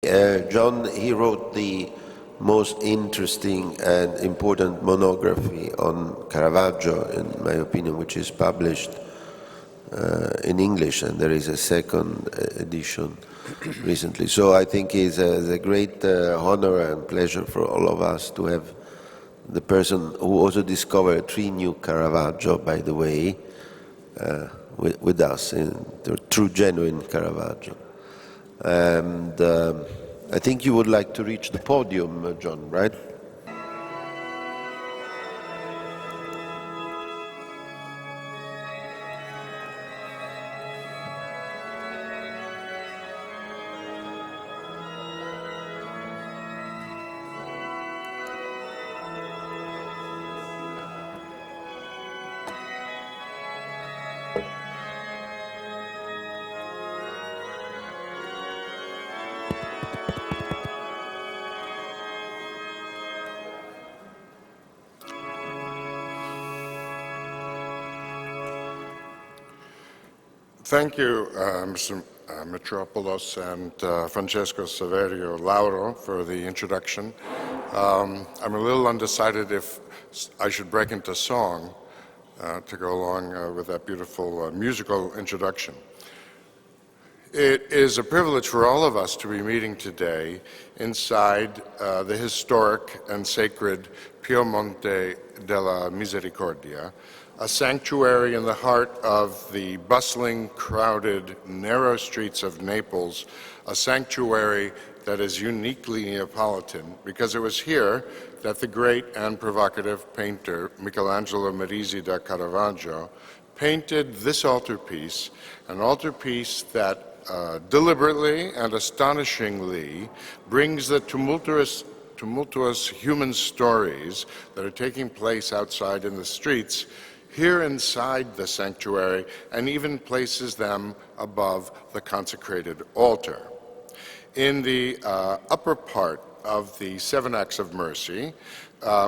John, he wrote the most interesting and important monography on Caravaggio, in my opinion, which is published in English, and there is a second edition recently. So I think it's a great honor and pleasure for all of us to have the person who also discovered three new Caravaggio, by the way, with us, the true, genuine Caravaggio. And I think you would like to reach the podium, John, right? Thank you, Mr. Mitropoulos and Francesco Saverio Lauro for the introduction. I'm a little undecided if I should break into song to go along with that beautiful musical introduction. It is a privilege for all of us to be meeting today inside the historic and sacred Pio Monte della Misericordia, a sanctuary in the heart of the bustling, crowded, narrow streets of Naples, a sanctuary that is uniquely Neapolitan because it was here that the great and provocative painter Michelangelo Merisi da Caravaggio painted this altarpiece, an altarpiece that deliberately and astonishingly brings the tumultuous human stories that are taking place outside in the streets here inside the sanctuary, and even places them above the consecrated altar. In the upper part of the Seven Acts of Mercy,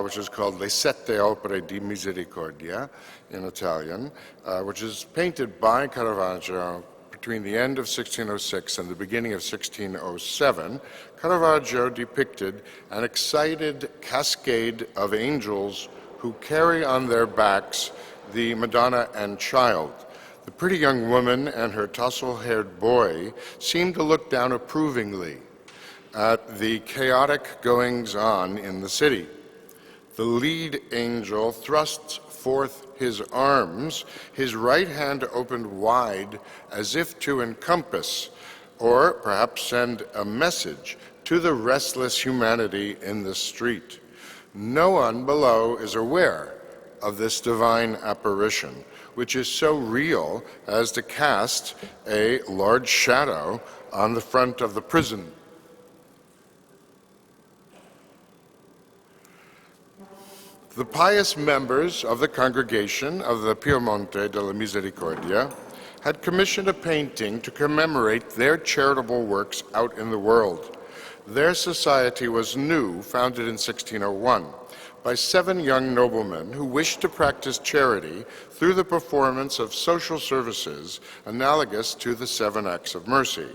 which is called Le Sette Opere di Misericordia in Italian, which is painted by Caravaggio between the end of 1606 and the beginning of 1607, Caravaggio depicted an excited cascade of angels who carry on their backs the Madonna and Child. The pretty young woman and her tousle-haired boy seem to look down approvingly at the chaotic goings-on in the city. The lead angel thrusts forth his arms, his right hand opened wide as if to encompass or perhaps send a message to the restless humanity in the street. No one below is aware of this divine apparition, which is so real as to cast a large shadow on the front of the prison. The pious members of the congregation of the Pio Monte della Misericordia had commissioned a painting to commemorate their charitable works out in the world. Their society was new, founded in 1601. By 7 young noblemen who wished to practice charity through the performance of social services analogous to the 7 Acts of Mercy.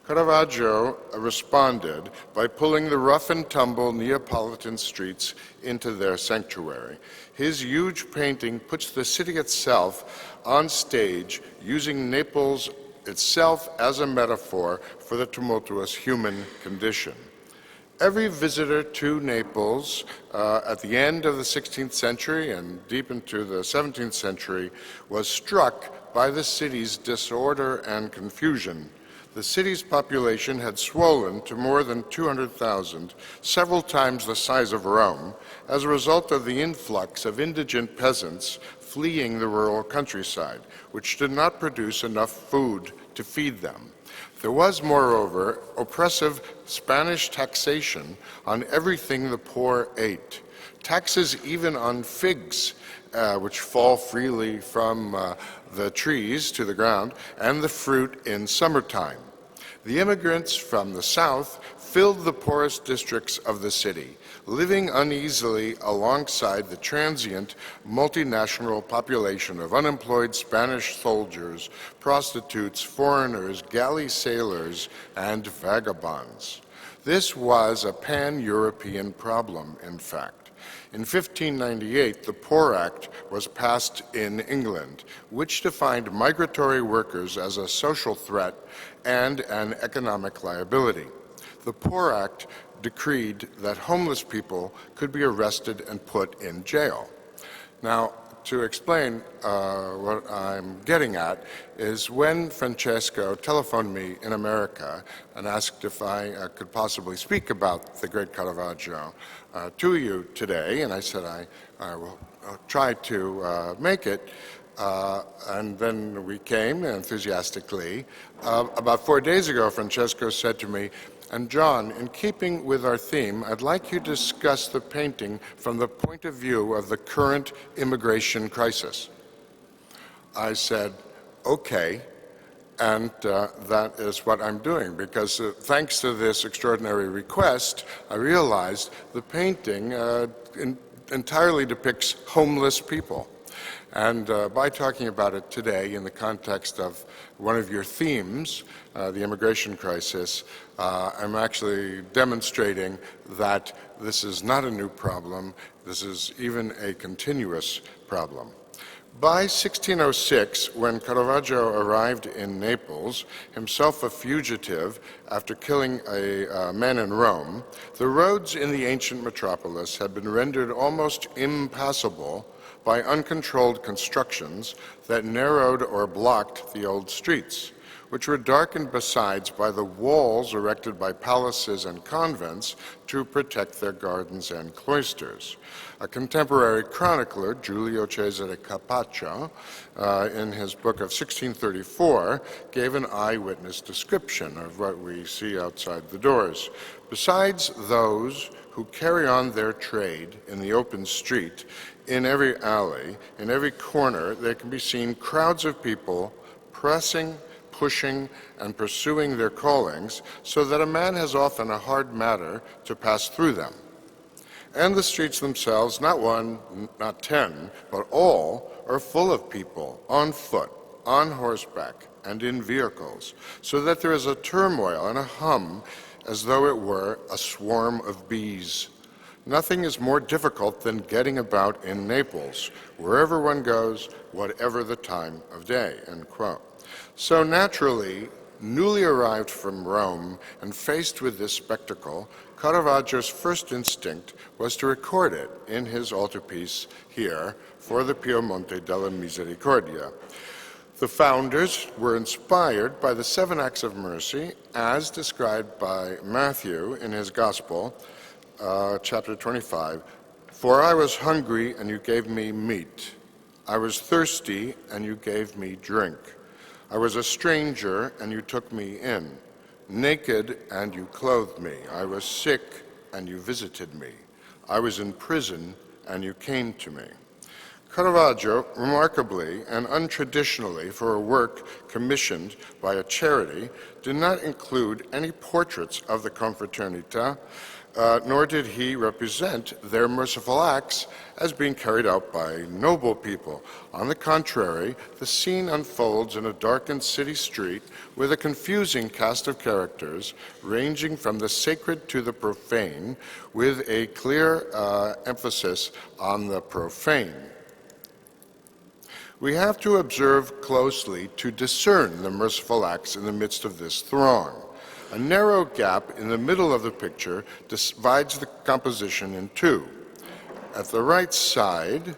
Caravaggio responded by pulling the rough and tumble Neapolitan streets into their sanctuary. His huge painting puts the city itself on stage, using Naples itself as a metaphor for the tumultuous human condition. Every visitor to Naples at the end of the 16th century and deep into the 17th century was struck by the city's disorder and confusion. The city's population had swollen to more than 200,000, several times the size of Rome, as a result of the influx of indigent peasants fleeing the rural countryside, which did not produce enough food to feed them. There was, moreover, oppressive Spanish taxation on everything the poor ate. Taxes even on figs, which fall freely from the trees to the ground, and the fruit in summertime. The immigrants from the south filled the poorest districts of the city, living uneasily alongside the transient multinational population of unemployed Spanish soldiers, prostitutes, foreigners, galley sailors, and vagabonds. This was a pan-European problem, in fact. In 1598, the Poor Act was passed in England, which defined migratory workers as a social threat and an economic liability. The Poor Act decreed that homeless people could be arrested and put in jail. Now, to explain what I'm getting at is when Francesco telephoned me in America and asked if I could possibly speak about the great Caravaggio to you today, and I said I will try to make it, and then we came enthusiastically. About 4 days ago, Francesco said to me, "And John, in keeping with our theme, I'd like you to discuss the painting from the point of view of the current immigration crisis." I said, "Okay," and that is what I'm doing, because thanks to this extraordinary request, I realized the painting entirely depicts homeless people. And by talking about it today in the context of one of your themes, the immigration crisis, I'm actually demonstrating that this is not a new problem, this is even a continuous problem. By 1606, when Caravaggio arrived in Naples, himself a fugitive after killing a man in Rome, the roads in the ancient metropolis had been rendered almost impassable by uncontrolled constructions that narrowed or blocked the old streets, which were darkened besides by the walls erected by palaces and convents to protect their gardens and cloisters. A contemporary chronicler, Giulio Cesare Carpaccio, in his book of 1634, gave an eyewitness description of what we see outside the doors. Besides those who carry on their trade in the open street, in every alley, in every corner, there can be seen crowds of people pressing, pushing, and pursuing their callings, so that a man has often a hard matter to pass through them. And the streets themselves, not one, not 10, but all, are full of people, on foot, on horseback, and in vehicles, so that there is a turmoil and a hum as though it were a swarm of bees. Nothing is more difficult than getting about in Naples, wherever one goes, whatever the time of day," end quote. So naturally, newly arrived from Rome and faced with this spectacle, Caravaggio's first instinct was to record it in his altarpiece here for the Piemonte della Misericordia. The founders were inspired by the 7 acts of mercy as described by Matthew in his Gospel, chapter 25. "For I was hungry, and you gave me meat. I was thirsty, and you gave me drink. I was a stranger, and you took me in. Naked, and you clothed me. I was sick, and you visited me. I was in prison, and you came to me." Caravaggio, remarkably and untraditionally for a work commissioned by a charity, did not include any portraits of the Confraternita, nor did he represent their merciful acts as being carried out by noble people. On the contrary, the scene unfolds in a darkened city street with a confusing cast of characters ranging from the sacred to the profane, with a clear emphasis on the profane. We have to observe closely to discern the merciful acts in the midst of this throng. A narrow gap in the middle of the picture divides the composition in two. At the right side,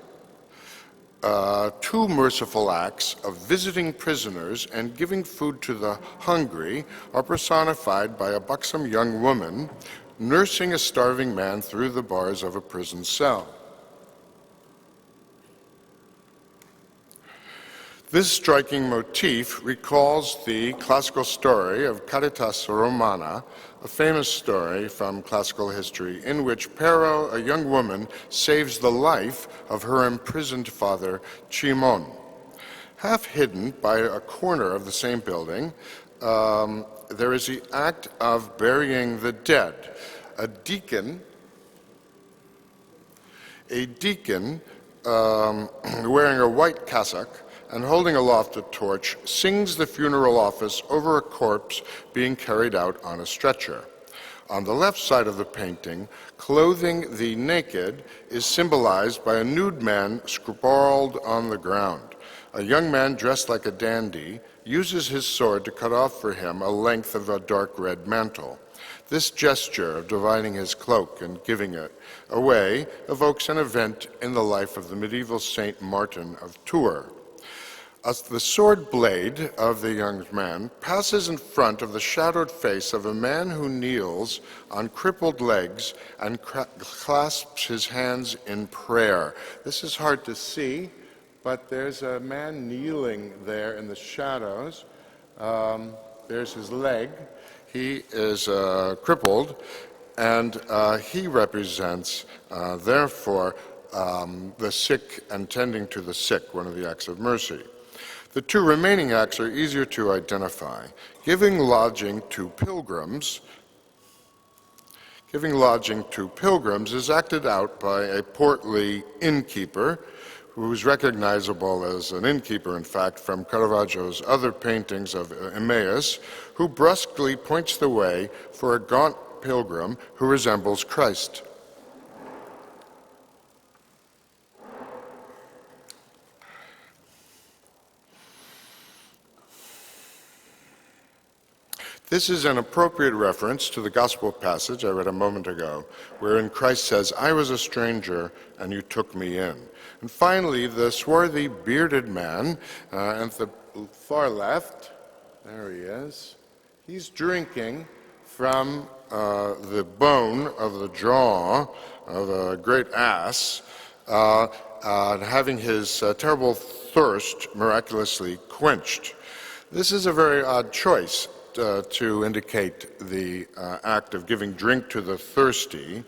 2 merciful acts of visiting prisoners and giving food to the hungry are personified by a buxom young woman nursing a starving man through the bars of a prison cell. This striking motif recalls the classical story of Caritas Romana, a famous story from classical history in which Pero, a young woman, saves the life of her imprisoned father, Cimon. Half hidden by a corner of the same building, there is the act of burying the dead. A deacon wearing a white cassock and holding aloft a torch sings the funeral office over a corpse being carried out on a stretcher. On the left side of the painting, clothing the naked is symbolized by a nude man sprawled on the ground. A young man dressed like a dandy uses his sword to cut off for him a length of a dark red mantle. This gesture of dividing his cloak and giving it away evokes an event in the life of the medieval Saint Martin of Tours. As the sword blade of the young man passes in front of the shadowed face of a man who kneels on crippled legs and clasps his hands in prayer. This is hard to see, but there's a man kneeling there in the shadows. There's his leg. He is crippled, and he represents, therefore, the sick and tending to the sick, one of the acts of mercy. The two remaining acts are easier to identify. Giving lodging to pilgrims is acted out by a portly innkeeper, who's recognizable as an innkeeper, in fact, from Caravaggio's other paintings of Emmaus, who brusquely points the way for a gaunt pilgrim who resembles Christ. This is an appropriate reference to the gospel passage I read a moment ago, wherein Christ says, "I was a stranger, and you took me in." And finally, the swarthy, bearded man at the far left, there he is, he's drinking from the bone of the jaw of a great ass, having his terrible thirst miraculously quenched. This is a very odd choice to indicate the act of giving drink to the thirsty.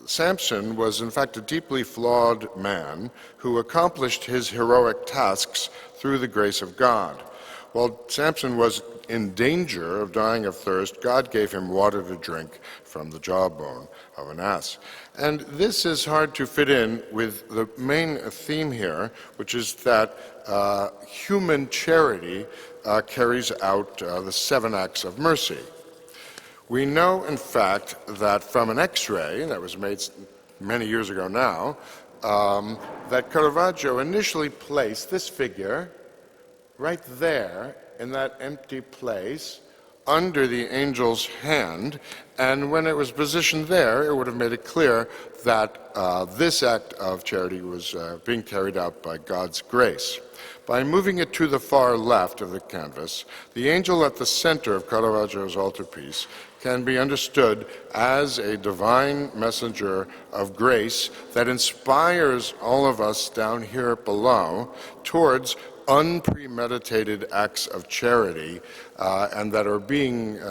Samson was in fact a deeply flawed man who accomplished his heroic tasks through the grace of God. While Samson was in danger of dying of thirst, God gave him water to drink from the jawbone of an ass. And this is hard to fit in with the main theme here, which is that human charity carries out the 7 acts of mercy. We know, in fact, that from an X-ray that was made many years ago now, that Caravaggio initially placed this figure right there in that empty place under the angel's hand, and when it was positioned there, it would have made it clear that this act of charity was being carried out by God's grace. By moving it to the far left of the canvas, the angel at the center of Caravaggio's altarpiece can be understood as a divine messenger of grace that inspires all of us down here below towards unpremeditated acts of charity and that are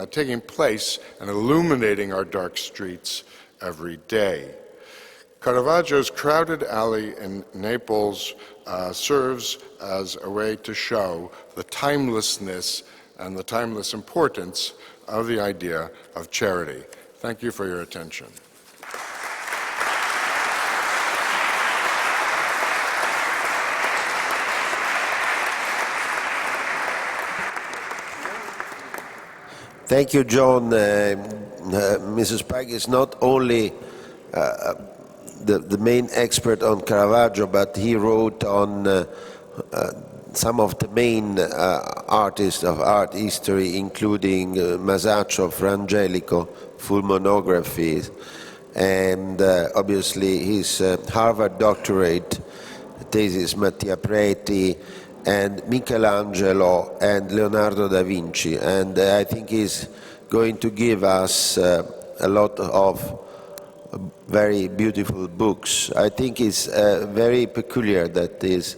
taking place and illuminating our dark streets every day. Caravaggio's crowded alley in Naples serves as a way to show the timelessness and the timeless importance of the idea of charity. Thank you for your attention. Thank you, John. Mrs. Pike is not only the main expert on Caravaggio, but he wrote on some of the main artists of art history, including Masaccio, Frangelico, full monographies, and obviously his Harvard doctorate thesis, Mattia Preti, and Michelangelo and Leonardo da Vinci. And I think he's going to give us a lot of very beautiful books. I think it's very peculiar that he's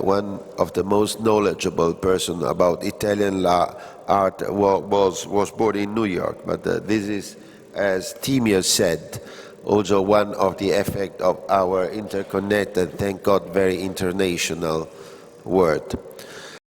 one of the most knowledgeable person about Italian art was born in New York. But this is, as Timio said, also one of the effects of our interconnected, thank God, very international world.